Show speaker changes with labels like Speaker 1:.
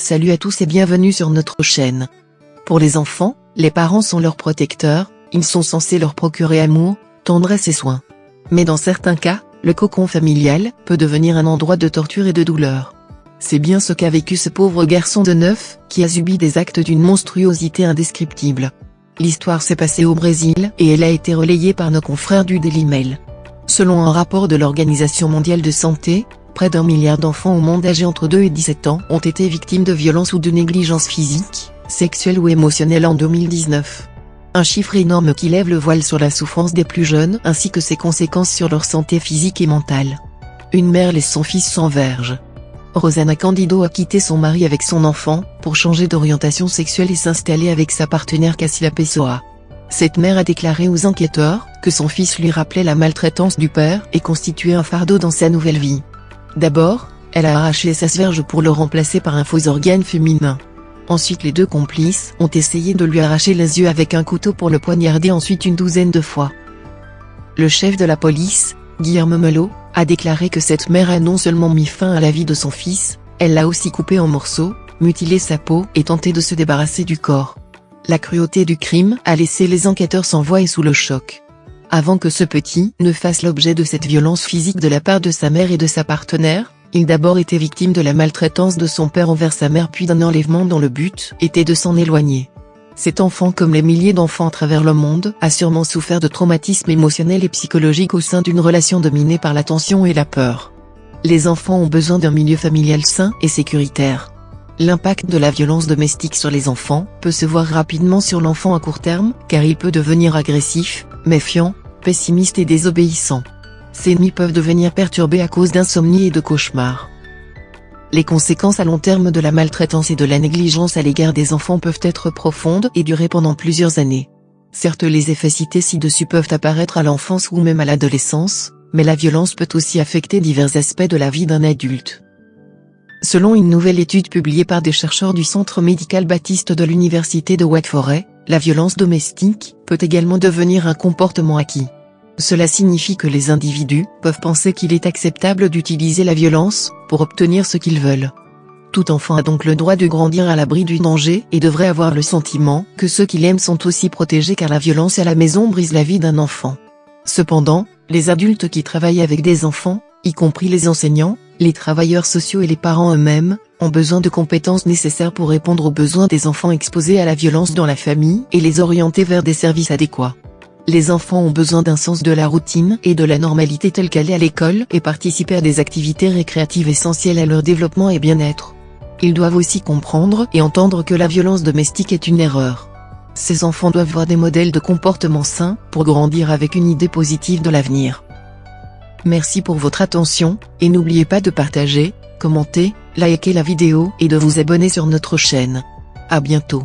Speaker 1: Salut à tous et bienvenue sur notre chaîne. Pour les enfants, les parents sont leurs protecteurs, ils sont censés leur procurer amour, tendresse et soins. Mais dans certains cas, le cocon familial peut devenir un endroit de torture et de douleur. C'est bien ce qu'a vécu ce pauvre garçon de 9, qui a subi des actes d'une monstruosité indescriptible. L'histoire s'est passée au Brésil et elle a été relayée par nos confrères du Daily Mail. Selon un rapport de l'Organisation mondiale de santé, près d'1 milliard d'enfants au monde âgés entre 2 et 17 ans ont été victimes de violences ou de négligence physique, sexuelle ou émotionnelle en 2019. Un chiffre énorme qui lève le voile sur la souffrance des plus jeunes ainsi que ses conséquences sur leur santé physique et mentale. Une mère laisse son fils sans verge. Rosana Candido a quitté son mari avec son enfant, pour changer d'orientation sexuelle et s'installer avec sa partenaire Cassila Pessoa. Cette mère a déclaré aux enquêteurs, que son fils lui rappelait la maltraitance du père et constituait un fardeau dans sa nouvelle vie. D'abord, elle a arraché sa verge pour le remplacer par un faux organe féminin. Ensuite les deux complices ont essayé de lui arracher les yeux avec un couteau pour le poignarder ensuite une douzaine de fois. Le chef de la police, Guillermo Melo, a déclaré que cette mère a non seulement mis fin à la vie de son fils, elle l'a aussi coupé en morceaux, mutilé sa peau et tenté de se débarrasser du corps. La cruauté du crime a laissé les enquêteurs sans voix et sous le choc. Avant que ce petit ne fasse l'objet de cette violence physique de la part de sa mère et de sa partenaire, il d'abord était victime de la maltraitance de son père envers sa mère puis d'un enlèvement dont le but était de s'en éloigner. Cet enfant, comme les milliers d'enfants à travers le monde, a sûrement souffert de traumatismes émotionnels et psychologiques au sein d'une relation dominée par la tension et la peur. Les enfants ont besoin d'un milieu familial sain et sécuritaire. L'impact de la violence domestique sur les enfants peut se voir rapidement sur l'enfant à court terme, car il peut devenir agressif, méfiant, pessimiste et désobéissant. Ces nuits peuvent devenir perturbées à cause d'insomnie et de cauchemars. Les conséquences à long terme de la maltraitance et de la négligence à l'égard des enfants peuvent être profondes et durer pendant plusieurs années. Certes, les effets cités ci-dessus peuvent apparaître à l'enfance ou même à l'adolescence, mais la violence peut aussi affecter divers aspects de la vie d'un adulte. Selon une nouvelle étude publiée par des chercheurs du Centre médical Baptiste de l'Université de Wake Forest, la violence domestique peut également devenir un comportement acquis. Cela signifie que les individus peuvent penser qu'il est acceptable d'utiliser la violence pour obtenir ce qu'ils veulent. Tout enfant a donc le droit de grandir à l'abri du danger et devrait avoir le sentiment que ceux qu'il aime sont aussi protégés, car la violence à la maison brise la vie d'un enfant. Cependant, les adultes qui travaillent avec des enfants, y compris les enseignants, les travailleurs sociaux et les parents eux-mêmes, ont besoin de compétences nécessaires pour répondre aux besoins des enfants exposés à la violence dans la famille et les orienter vers des services adéquats. Les enfants ont besoin d'un sens de la routine et de la normalité telle qu'elle est à l'école et participer à des activités récréatives essentielles à leur développement et bien-être. Ils doivent aussi comprendre et entendre que la violence domestique est une erreur. Ces enfants doivent voir des modèles de comportement sains pour grandir avec une idée positive de l'avenir. Merci pour votre attention, et n'oubliez pas de partager, commenter, liker la vidéo et de vous abonner sur notre chaîne. À bientôt.